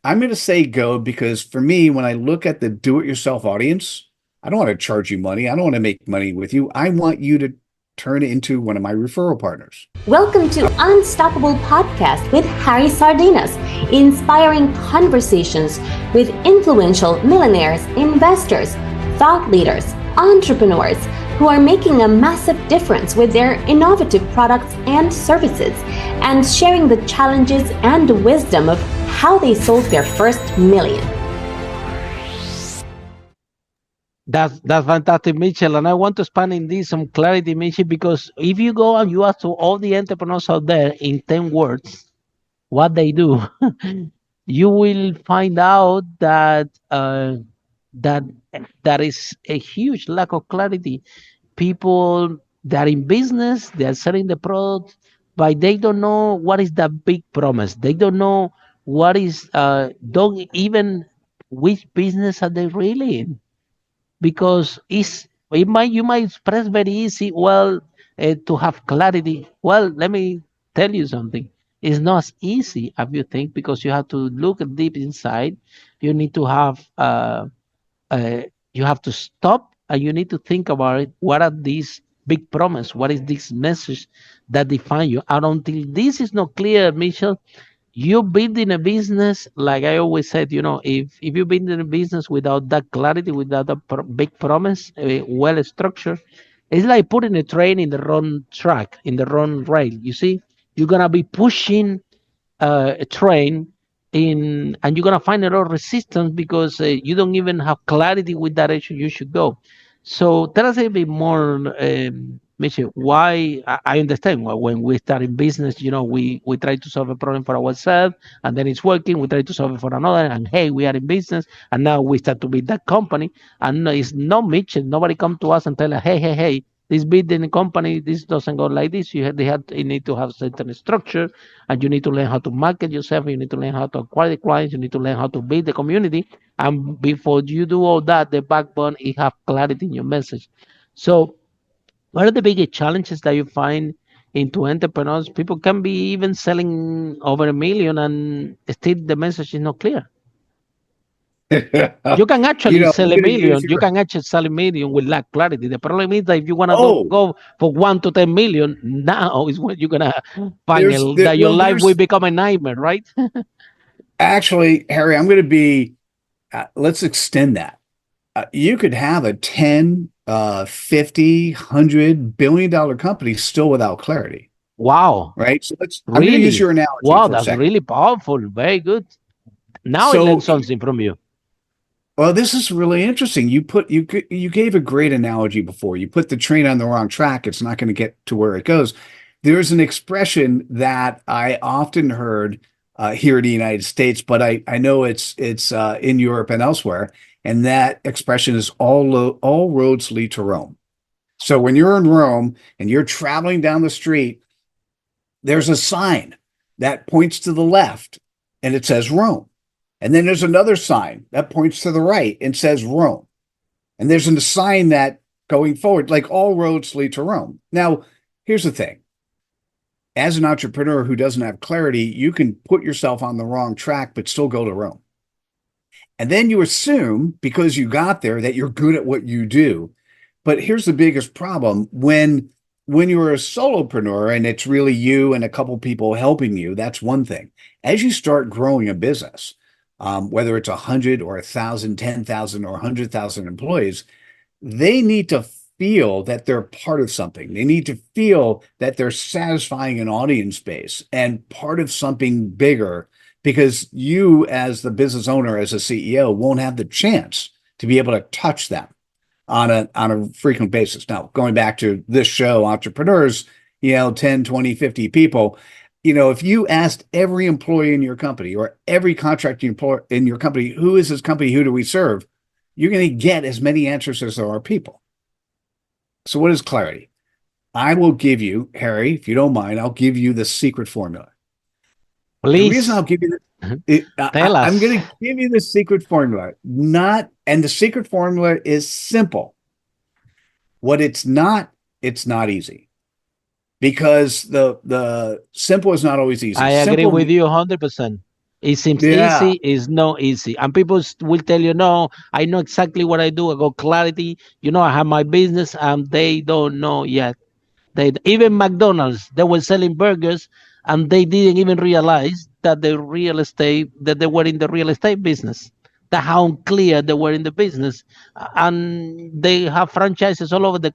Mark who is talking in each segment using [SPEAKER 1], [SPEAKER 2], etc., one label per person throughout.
[SPEAKER 1] I'm going to say go because for me, when I look at the do-it-yourself audience, I don't want to charge you money. I don't want to make money with you. I want you to turn it into one of my referral partners.
[SPEAKER 2] Welcome to Unstoppable Podcast with Harry Sardinas, inspiring conversations with influential millionaires, investors, thought leaders, entrepreneurs who are making a massive difference with their innovative products and services, and sharing the challenges and wisdom of how they sold their first million.
[SPEAKER 3] That's fantastic, Mitchell. And I want to expand in this some clarity, Mitchell, because if you go and you ask to all the entrepreneurs out there in 10 words what they do, you will find out that that is a huge lack of clarity. People that are in business, they are selling the product, but they don't know what is the big promise. They don't know what is don't even which business are they really in, because it might you might express very easy, well, to have clarity. Well, let me tell you something. It's not as easy as you think, because you have to look deep inside. You need to have uh, you have to stop and you need to think about it. What are these big promise? What is this message that define you? And until this is not clear, Michelle, you building a business, like I always said, if you build in a business without that clarity, without a big promise, well structured, it's like putting a train in the wrong track, in the wrong rail. You see, you're gonna be pushing a train in, and you're gonna find a lot of resistance because you don't even have clarity with direction you should go. So tell us a bit more, Michelle, why I understand when we start in business, we try to solve a problem for ourselves and then it's working. We try to solve it for another, and hey, we are in business, and now we start to build that company. And it's not Mitchell. Nobody come to us and tell us, hey, this building company, this doesn't go like this. You need to have certain structure, and you need to learn how to market yourself. You need to learn how to acquire the clients. You need to learn how to build the community. And before you do all that, the backbone is have clarity in your message. So what are the biggest challenges that you find into entrepreneurs? People can be even selling over a million and still the message is not clear. You can actually
[SPEAKER 1] I'm
[SPEAKER 3] sell a
[SPEAKER 1] going to use
[SPEAKER 3] million. You
[SPEAKER 1] your,
[SPEAKER 3] can actually sell a million with lack clarity. The problem is that if you want to
[SPEAKER 1] oh,
[SPEAKER 3] go for 1 to 10 million, now is when you're gonna find that your
[SPEAKER 1] well,
[SPEAKER 3] life will
[SPEAKER 1] there's
[SPEAKER 3] become a nightmare, right?
[SPEAKER 1] actually, Harry, I'm going to be, let's extend that. You could have a 10, 50, $100 billion company still without clarity,
[SPEAKER 3] Wow,
[SPEAKER 1] right? I'm going to use
[SPEAKER 3] really?
[SPEAKER 1] your analogy
[SPEAKER 3] Wow,
[SPEAKER 1] for a
[SPEAKER 3] that's
[SPEAKER 1] second.
[SPEAKER 3] really powerful. Very good. Now I learned
[SPEAKER 1] So,
[SPEAKER 3] something from you.
[SPEAKER 1] well, this is really interesting. You gave a great analogy before. You put the train on the wrong track, it's not going to get to where it goes. There's an expression that I often heard here in the United States, but I know it's in Europe and elsewhere, and that expression is all roads lead to Rome. So when you're in Rome and you're traveling down the street, there's a sign that points to the left and it says Rome. And then there's another sign that points to the right and says Rome. And there's a sign that going forward, like all roads lead to Rome. Now, here's the thing. As an entrepreneur who doesn't have clarity, you can put yourself on the wrong track, but still go to Rome. And then you assume because you got there that you're good at what you do. But here's the biggest problem when you're a solopreneur and it's really you and a couple people helping you, that's one thing. As you start growing a business, whether it's 100 or 1,000, 10,000 or 100,000 employees, they need to feel that they're part of something. They need to feel that they're satisfying an audience base and part of something bigger, because you, as the business owner, as a CEO, won't have the chance to be able to touch them on a frequent basis. Now, going back to this show, entrepreneurs, 10, 20, 50 people, if you asked every employee in your company or every contracting employee in your company, who is this company? Who do we serve? You're going to get as many answers as there are people. So what is clarity? I will give you, Harry, if you don't mind, I'll give you the secret formula. The reason
[SPEAKER 3] Please
[SPEAKER 1] I'll give you
[SPEAKER 3] tell
[SPEAKER 1] I'm
[SPEAKER 3] us.
[SPEAKER 1] going to give you the secret formula, and the secret formula is simple. What it's not easy, because the simple is not always easy.
[SPEAKER 3] I agree
[SPEAKER 1] Simple
[SPEAKER 3] with you 100%. It seems
[SPEAKER 1] Yeah.
[SPEAKER 3] easy, it's not easy. And people will tell you, no, I know exactly what I do. I got clarity. I have my business, and they don't know yet. They even McDonald's, they were selling burgers, and they didn't even realize that they were in the real estate business. That how unclear they were in the business, and they have franchises all over the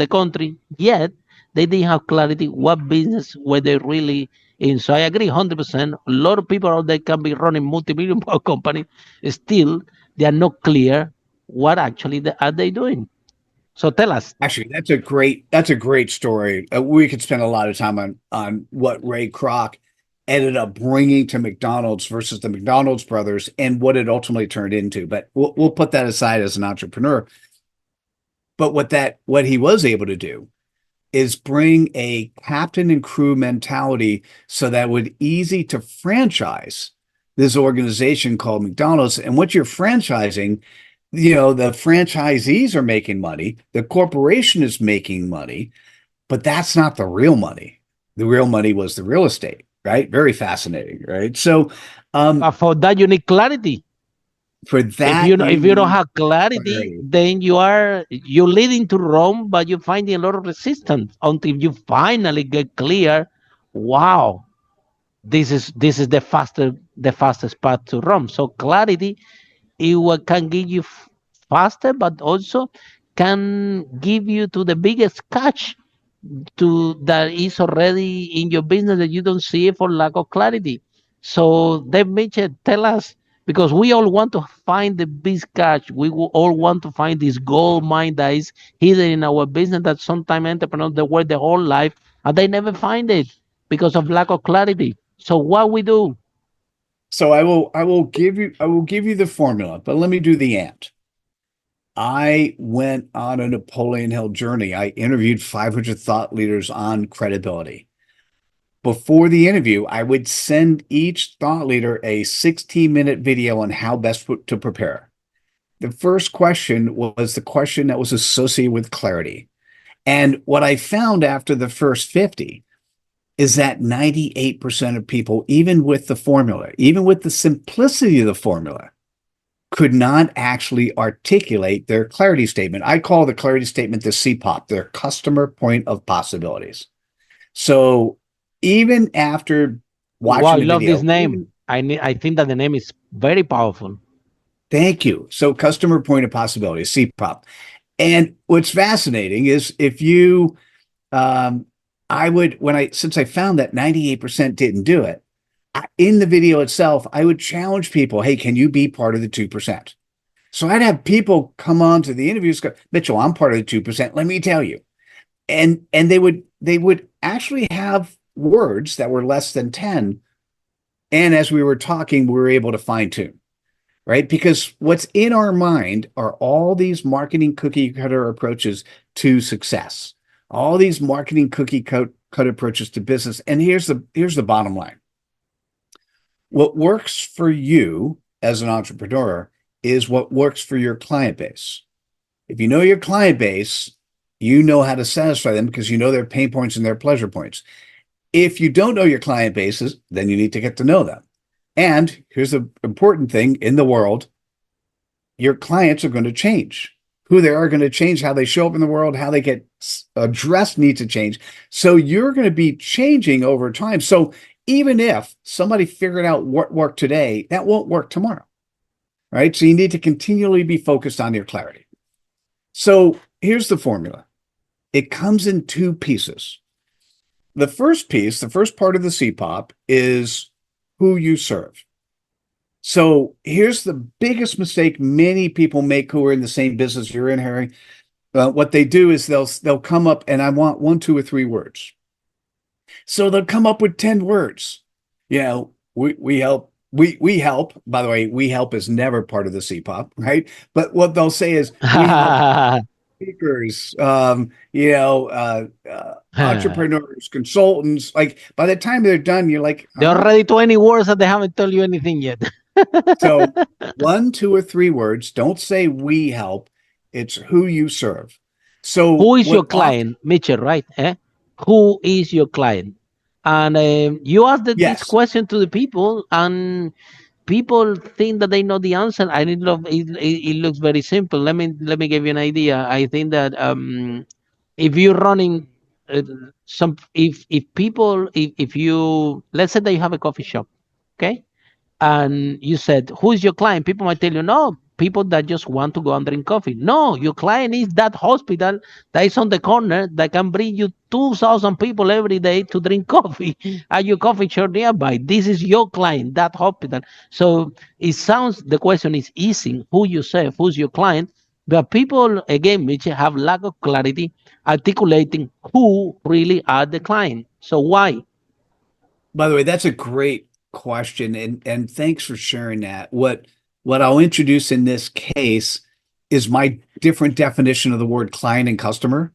[SPEAKER 3] country. Yet they didn't have clarity what business were they really in. So I agree 100%. A lot of people out there can be running multi-million dollar company, still they are not clear what actually are they doing. So tell us.
[SPEAKER 1] Actually, that's a great story. We could spend a lot of time on what Ray Kroc ended up bringing to McDonald's versus the McDonald's brothers and what it ultimately turned into. But we'll put that aside as an entrepreneur. But what he was able to do is bring a captain and crew mentality so that it would easy to franchise this organization called McDonald's. And what you're franchising, the franchisees are making money, the corporation is making money, but that's not the real money. The real money was the real estate, right? Very fascinating, right? So
[SPEAKER 3] But for that, you need clarity.
[SPEAKER 1] for
[SPEAKER 3] If
[SPEAKER 1] that, you
[SPEAKER 3] you don't
[SPEAKER 1] need
[SPEAKER 3] have clarity,
[SPEAKER 1] clarity.
[SPEAKER 3] then you're leading to Rome, but you're finding a lot of resistance until you finally get clear. Wow, this is the fastest path to Rome. So clarity, can give you faster, but also can give you to the biggest catch to that is already in your business that you don't see it for lack of clarity. So that Mitchell, tell us, because we all want to find the big catch. All want to find this gold mine that is hidden in our business that sometimes entrepreneurs they work their whole life and they never find it because of lack of clarity. So what we do?
[SPEAKER 1] So I will give you the formula, but let me do the ant. I went on a Napoleon Hill journey. I interviewed 500 thought leaders on credibility. Before the interview, I would send each thought leader a 16-minute video on how best to prepare. The first question was the question that was associated with clarity. And what I found after the first 50 is that 98% of people, even with the formula, even with the simplicity of the formula, could not actually articulate their clarity statement. I call the clarity statement the CPOP, their customer point of possibilities. So even after
[SPEAKER 3] Wow, I
[SPEAKER 1] watching the
[SPEAKER 3] love this
[SPEAKER 1] video,
[SPEAKER 3] name. I think that the name is very powerful.
[SPEAKER 1] thank you. So customer point of possibilities, CPOP. And what's fascinating is if you, I would, since I found that 98% didn't do it, in the video itself, I would challenge people, hey, can you be part of the 2%? So I'd have people come on to the interviews, go, Mitchell, I'm part of the 2%. Let me tell you. And they would actually have words that were less than 10. And as we were talking, we were able to fine tune, right? Because what's in our mind are all these marketing cookie cutter approaches to success, all these marketing cookie cut approaches to business. And here's the bottom line. What works for you as an entrepreneur is what works for your client base. If you know your client base, you know how to satisfy them because you know their pain points and their pleasure points. If you don't know your client bases, then you need to get to know them. And here's the important thing in the world, your clients are going to change. Who they are going to change, how they show up in the world, how they get addressed needs to change. So you're going to be changing over time. So even if somebody figured out what worked today, that won't work tomorrow, right? So you need to continually be focused on your clarity. So here's the formula. It comes in two pieces. The first piece, the first part of the CPOP is who you serve. So here's the biggest mistake many people make who are in the same business you're in, Harry. What they do is they'll come up and I want 1, 2, or 3 words. So they'll come up with 10 words. We help. We help. By the way, we help is never part of the CPOP, right? But what they'll say is we help speakers, entrepreneurs, consultants. Like by the time they're done, you're like,
[SPEAKER 3] There are already 20 words that they haven't told you anything yet.
[SPEAKER 1] So 1, 2, or 3 words. Don't say we help. It's who you serve. So
[SPEAKER 3] Who is your
[SPEAKER 1] what often
[SPEAKER 3] client, Mitchell, right? Who is your client? And you ask this
[SPEAKER 1] Yes.
[SPEAKER 3] question to the people, and people think that they know the answer. And it looks very simple. Let me give you an idea. I think that if you're running some if people if you, let's say that you have a coffee shop, okay, and you said, who's your client? People might tell you, no, people that just want to go and drink coffee. No, your client is that hospital that is on the corner that can bring you 2,000 people every day to drink coffee at your coffee shop nearby. This is your client, that hospital. So it sounds, the question is easy, who you serve, who's your client, but people, again, which have lack of clarity articulating who really are the client. So why?
[SPEAKER 1] By the way, that's a great question, and thanks for sharing that. What I'll introduce in this case is my different definition of the word client and customer.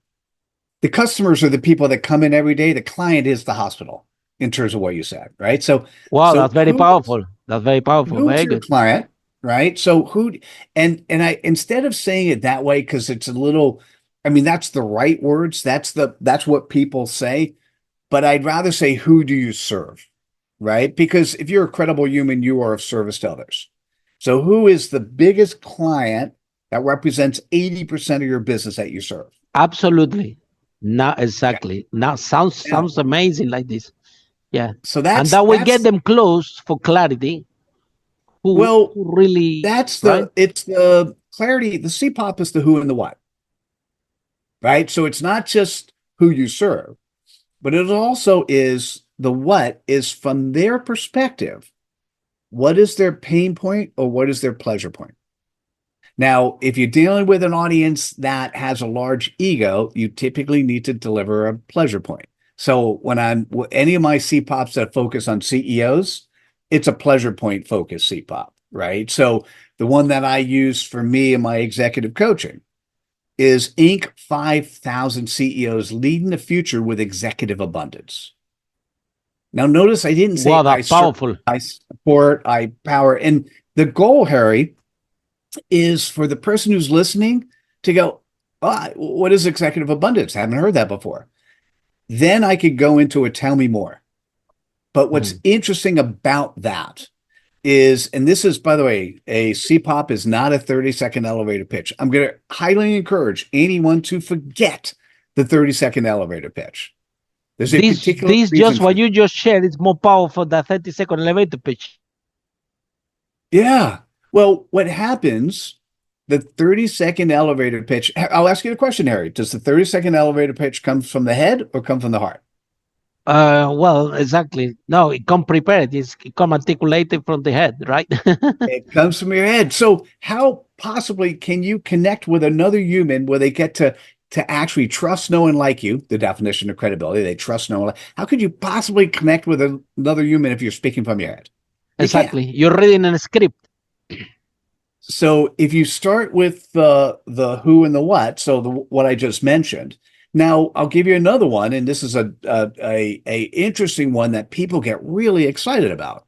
[SPEAKER 1] The customers are the people that come in every day. The client is the hospital in terms of what you said, right? So,
[SPEAKER 3] Wow, that's
[SPEAKER 1] so
[SPEAKER 3] very powerful. That's very powerful.
[SPEAKER 1] who's
[SPEAKER 3] Very
[SPEAKER 1] your
[SPEAKER 3] good.
[SPEAKER 1] client, right? So who and I, instead of saying it that way, because it's a little, I mean, that's the right words. That's what people say, but I'd rather say, who do you serve? Right? Because if you're a credible human, you are of service to others. So who is the biggest client that represents 80% of your business that you serve?
[SPEAKER 3] Absolutely. Not
[SPEAKER 1] Okay.
[SPEAKER 3] exactly. Now sounds
[SPEAKER 1] Now,
[SPEAKER 3] sounds amazing like this. Yeah.
[SPEAKER 1] so
[SPEAKER 3] And
[SPEAKER 1] that's
[SPEAKER 3] that we get
[SPEAKER 1] that's
[SPEAKER 3] them close for clarity. Who
[SPEAKER 1] well,
[SPEAKER 3] who really,
[SPEAKER 1] that's
[SPEAKER 3] right?
[SPEAKER 1] it's the clarity. The CPOP is the who and the what, right? So it's not just who you serve, but it also is the what is from their perspective. What is their pain point or what is their pleasure point? Now, if you're dealing with an audience that has a large ego, you typically need to deliver a pleasure point. So when I'm any of my CPOPs that focus on CEOs, it's a pleasure point focused CPOP, right? So the one that I use for me and my executive coaching is Inc. 5,000 CEOs leading the future with executive abundance. Now, notice I didn't say
[SPEAKER 3] Wow,
[SPEAKER 1] I
[SPEAKER 3] that's
[SPEAKER 1] serve,
[SPEAKER 3] powerful.
[SPEAKER 1] I support, I power. And the goal, Harry, is for the person who's listening to go, oh, what is executive abundance? I haven't heard that before. Then I could go into a tell me more. But what's
[SPEAKER 3] Mhm.
[SPEAKER 1] interesting about that is, and this is, by the way, a CPOP is not a 30-second elevator pitch. I'm going to highly encourage anyone to forget the 30-second elevator pitch. There's a particular
[SPEAKER 3] This
[SPEAKER 1] reason
[SPEAKER 3] just
[SPEAKER 1] for
[SPEAKER 3] what
[SPEAKER 1] that.
[SPEAKER 3] you just shared is more powerful than 30-second elevator pitch.
[SPEAKER 1] Yeah. Well, what happens, the 30-second elevator pitch, I'll ask you a question, Harry. Does the 30-second elevator pitch come from the head or come from the heart?
[SPEAKER 3] Well, exactly. No, it come prepared. It come articulated from the head, right?
[SPEAKER 1] It comes from your head. So how possibly can you connect with another human where they get to actually trust, know, and like you? The definition of credibility, they trust, know, and like. How could you possibly connect with another human if you're speaking from your head? You can't.
[SPEAKER 3] Exactly. You're reading a script.
[SPEAKER 1] So if you start with the who and the what, so what I just mentioned. Now I'll give you another one, and this is a interesting one that people get really excited about.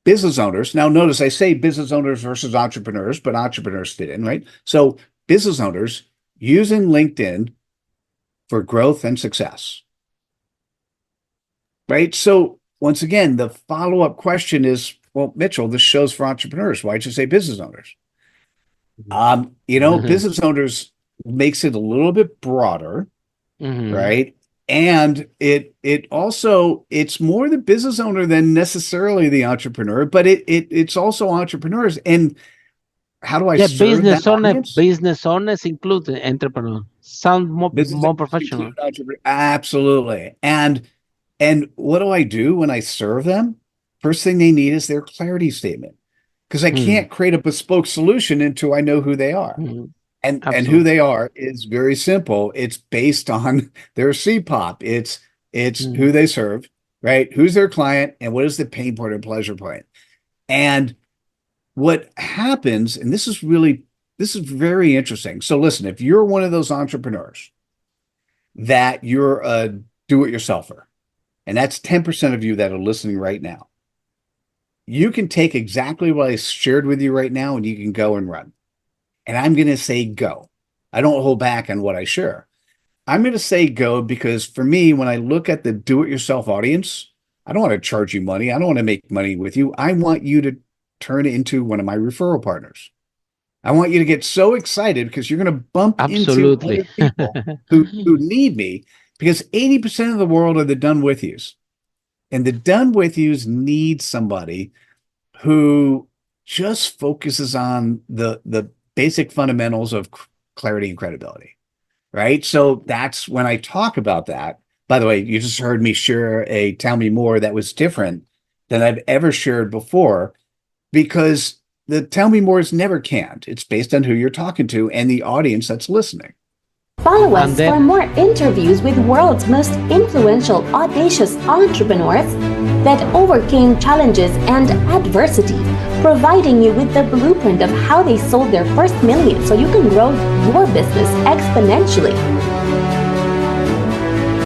[SPEAKER 1] Business owners. Now notice I say business owners versus entrepreneurs, but entrepreneurs fit in, right? So business owners using LinkedIn for growth and success, right? So once again, the follow-up question is, well, Mitchell, this show's for entrepreneurs. Why'd you say business owners?
[SPEAKER 3] Mhm.
[SPEAKER 1] Business owners makes it a little bit broader,
[SPEAKER 3] Mhm.
[SPEAKER 1] right? And it also it's more the business owner than necessarily the entrepreneur, but it's also entrepreneurs. And how do I
[SPEAKER 3] Yeah,
[SPEAKER 1] serve that audience?
[SPEAKER 3] business owners include the entrepreneur. Sound
[SPEAKER 1] Business
[SPEAKER 3] more
[SPEAKER 1] owners include
[SPEAKER 3] professional.
[SPEAKER 1] entrepreneurs. Absolutely. And what do I do when I serve them? First thing they need is their clarity statement because I
[SPEAKER 3] Mm,
[SPEAKER 1] can't create a bespoke solution until I know who they are.
[SPEAKER 3] mm,
[SPEAKER 1] And who
[SPEAKER 3] absolutely.
[SPEAKER 1] they are is very simple. It's based on their CPOP. It's
[SPEAKER 3] Mm,
[SPEAKER 1] who they serve, right? Who's their client and what is the pain point or pleasure point? And what happens, and this is very interesting. So listen, if you're one of those entrepreneurs that you're a do-it-yourselfer, and that's 10% of you that are listening right now, you can take exactly what I shared with you right now and you can go and run. And I'm going to say go. I don't hold back on what I share. I'm going to say go because for me, when I look at the do-it-yourself audience, I don't want to charge you money. I don't want to make money with you. I want you to turn it into one of my referral partners. I want you to get so excited because you're going to bump into
[SPEAKER 3] Absolutely.
[SPEAKER 1] other people who need me because 80% of the world are the done with yous. And the done with yous need somebody who just focuses on the basic fundamentals of clarity and credibility, right? So that's when I talk about that. By the way, you just heard me share a tell me more that was different than I've ever shared before because the tell me more is never canned. It's based on who you're talking to and the audience that's listening.
[SPEAKER 2] Follow
[SPEAKER 3] And
[SPEAKER 2] us
[SPEAKER 3] then
[SPEAKER 2] for more interviews with world's most influential, audacious entrepreneurs that overcame challenges and adversity, providing you with the blueprint of how they sold their first million so you can grow your business exponentially.